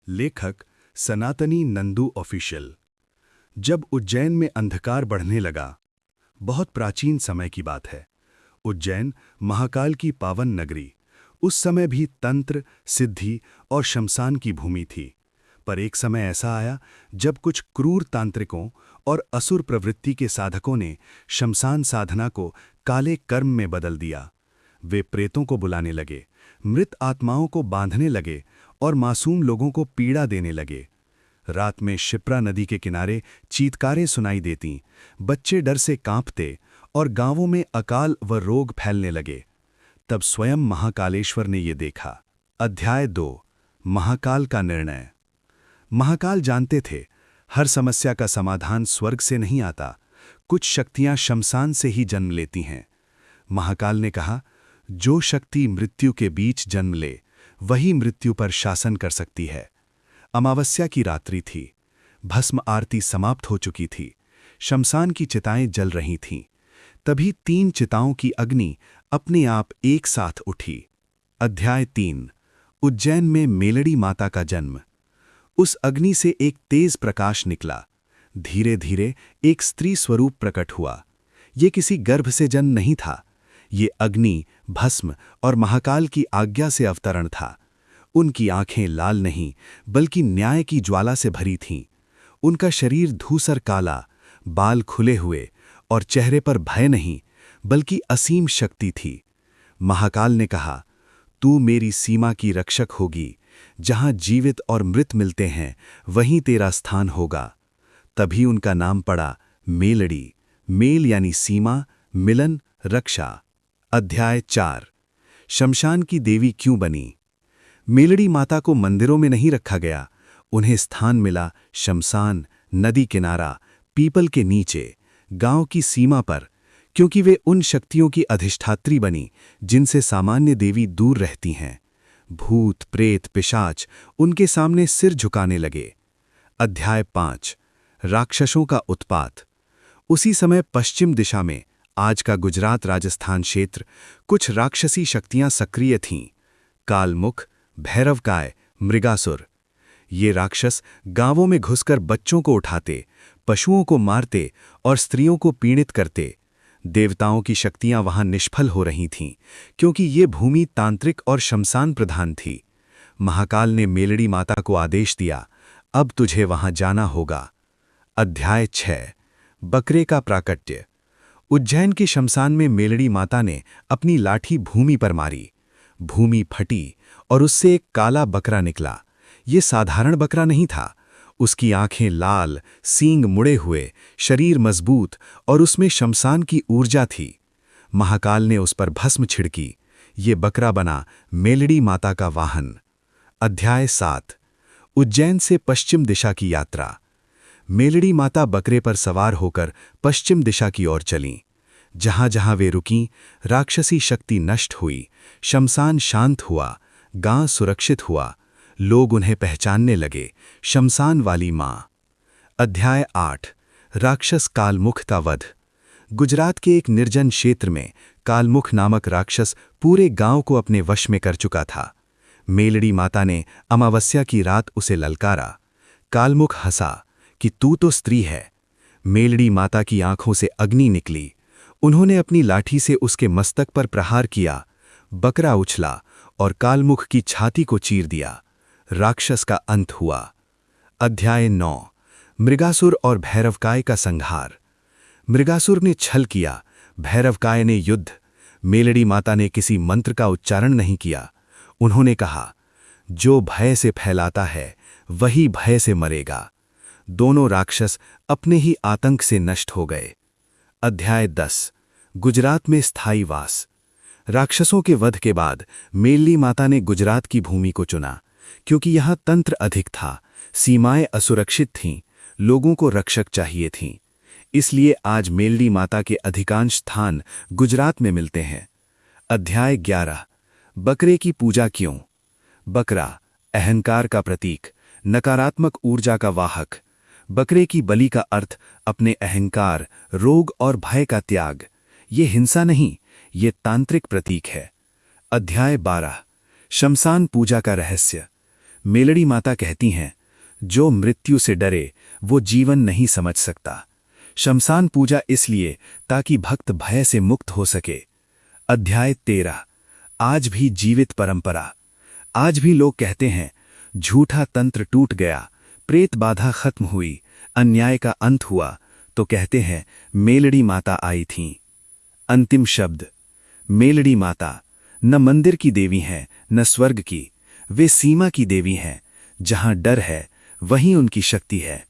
लेखक सनातनी नंदू ऑफिशियल। जब उज्जैन में अंधकार बढ़ने लगा, बहुत प्राचीन समय की बात है। उज्जैन महाकाल की पावन नगरी, उस समय भी तंत्र, सिद्धि और शमशान की भूमि थी। पर एक समय ऐसा आया जब कुछ क्रूर तांत्रिकों और असुर प्रवृत्ति के साधकों ने शमशान साधना को काले कर्म में बदल दिया। वे प्रेतों को बुलाने लगे, मृत आत्माओं को बांधने लगे और मासूम लोगों को पीड़ा देने लगे। रात में शिप्रा नदी के किनारे चीत्कारें सुनाई देतीं, बच्चे डर से कांपते और गांवों में अकाल व रोग फैलने लगे। तब स्वयं महाकालेश्वर ने ये देखा। अध्याय 2। महाकाल का निर्णय। महाकाल जानते थे, हर समस्या का समाधान स्वर्ग से नहीं आता, कुछ शक्तियां शमशान से ही जन्म लेती हैं। महाकाल ने कहा, जो शक्ति मृत्यु के बीच जन्म ले, वही मृत्यु पर शासन कर सकती है। अमावस्या की रात्रि थी, भस्म आरती समाप्त हो चुकी थी, शमशान की चिताएं जल रही थीं। तभी 3 चिताओं की अग्नि अपने आप एक साथ उठी। अध्याय 3। उज्जैन में मेलड़ी माता का जन्म। उस अग्नि से एक तेज प्रकाश निकला। धीरे धीरे एक स्त्री स्वरूप प्रकट हुआ। ये किसी गर्भ से जन्म नहीं था, ये अग्नि, भस्म और महाकाल की आज्ञा से अवतरण था। उनकी आंखें लाल नहीं, बल्कि न्याय की ज्वाला से भरी थीं। उनका शरीर धूसर काला, बाल खुले हुए और चेहरे पर भय नहीं, बल्कि असीम शक्ति थी। महाकाल ने कहा, तू मेरी सीमा की रक्षक होगी। जहां जीवित और मृत मिलते हैं, वहीं तेरा स्थान होगा। तभी उनका नाम पड़ा मेलड़ी। मेल यानी सीमा, मिलन, रक्षा। अध्याय 4। शमशान की देवी क्यों बनी। मेलड़ी माता को मंदिरों में नहीं रखा गया, उन्हें स्थान मिला शमशान, नदी किनारा, पीपल के नीचे, गांव की सीमा पर, क्योंकि वे उन शक्तियों की अधिष्ठात्री बनी जिनसे सामान्य देवी दूर रहती हैं। भूत, प्रेत, पिशाच उनके सामने सिर झुकाने लगे। अध्याय 5। राक्षसों का उत्पात। उसी समय पश्चिम दिशा में, आज का गुजरात राजस्थान क्षेत्र, कुछ राक्षसी शक्तियां सक्रिय थीं। कालमुख, भैरवकाय, मृगासुर। ये राक्षस गांवों में घुसकर बच्चों को उठाते, पशुओं को मारते और स्त्रियों को पीड़ित करते। देवताओं की शक्तियां वहां निष्फल हो रही थीं, क्योंकि ये भूमि तांत्रिक और शमशान प्रधान थी। महाकाल ने मेलड़ी माता को आदेश दिया, अब तुझे वहां जाना होगा। अध्याय 6। बकरे का प्राकट्य। उज्जैन के शमशान में मेलड़ी माता ने अपनी लाठी भूमि पर मारी। भूमि फटी और उससे एक काला बकरा निकला। ये साधारण बकरा नहीं था। उसकी आंखें लाल, सींग मुड़े हुए, शरीर मजबूत और उसमें शमशान की ऊर्जा थी। महाकाल ने उस पर भस्म छिड़की। ये बकरा बना मेलड़ी माता का वाहन। अध्याय 7। उज्जैन से पश्चिम दिशा की यात्रा। मेलड़ी माता बकरे पर सवार होकर पश्चिम दिशा की ओर चलीं। जहां जहां वे रुकीं, राक्षसी शक्ति नष्ट हुई, शमशान शांत हुआ, गांव सुरक्षित हुआ, लोग उन्हें पहचानने लगे, शमशान वाली मां। अध्याय 8। राक्षस कालमुख का वध। गुजरात के एक निर्जन क्षेत्र में कालमुख नामक राक्षस पूरे गांव को अपने वश में कर चुका था। मेलड़ी माता ने अमावस्या की रात उसे ललकारा। कालमुख हंसा कि तू तो स्त्री है। मेलड़ी माता की आंखों से अग्नि निकली। उन्होंने अपनी लाठी से उसके मस्तक पर प्रहार किया। बकरा उछला और कालमुख की छाती को चीर दिया। राक्षस का अंत हुआ। अध्याय 9। मृगासुर और भैरवकाय का संहार। मृगासुर ने छल किया, भैरवकाय ने युद्ध। मेलड़ी माता ने किसी मंत्र का उच्चारण नहीं किया। उन्होंने कहा, जो भय से फैलाता है वही भय से मरेगा। दोनों राक्षस अपने ही आतंक से नष्ट हो गए। अध्याय 10। गुजरात में स्थायी वास। राक्षसों के वध के बाद मेलड़ी माता ने गुजरात की भूमि को चुना, क्योंकि यहां तंत्र अधिक था, सीमाएं असुरक्षित थीं, लोगों को रक्षक चाहिए थीं। इसलिए आज मेलड़ी माता के अधिकांश स्थान गुजरात में मिलते हैं। अध्याय 11। बकरे की पूजा क्यों। बकरा अहंकार का प्रतीक, नकारात्मक ऊर्जा का वाहक। बकरे की बलि का अर्थ अपने अहंकार, रोग और भय का त्याग। ये हिंसा नहीं, ये तांत्रिक प्रतीक है। अध्याय 12। शमशान पूजा का रहस्य। मेलड़ी माता कहती हैं, जो मृत्यु से डरे वो जीवन नहीं समझ सकता। शमशान पूजा इसलिए ताकि भक्त भय से मुक्त हो सके। अध्याय 13। आज भी जीवित परंपरा। आज भी लोग कहते हैं, झूठा तंत्र टूट गया, प्रेत बाधा खत्म हुई, अन्याय का अंत हुआ, तो कहते हैं मेलड़ी माता आई थीं। अंतिम शब्द। मेलड़ी माता न मंदिर की देवी हैं न स्वर्ग की, वे सीमा की देवी हैं। जहां डर है वहीं उनकी शक्ति है।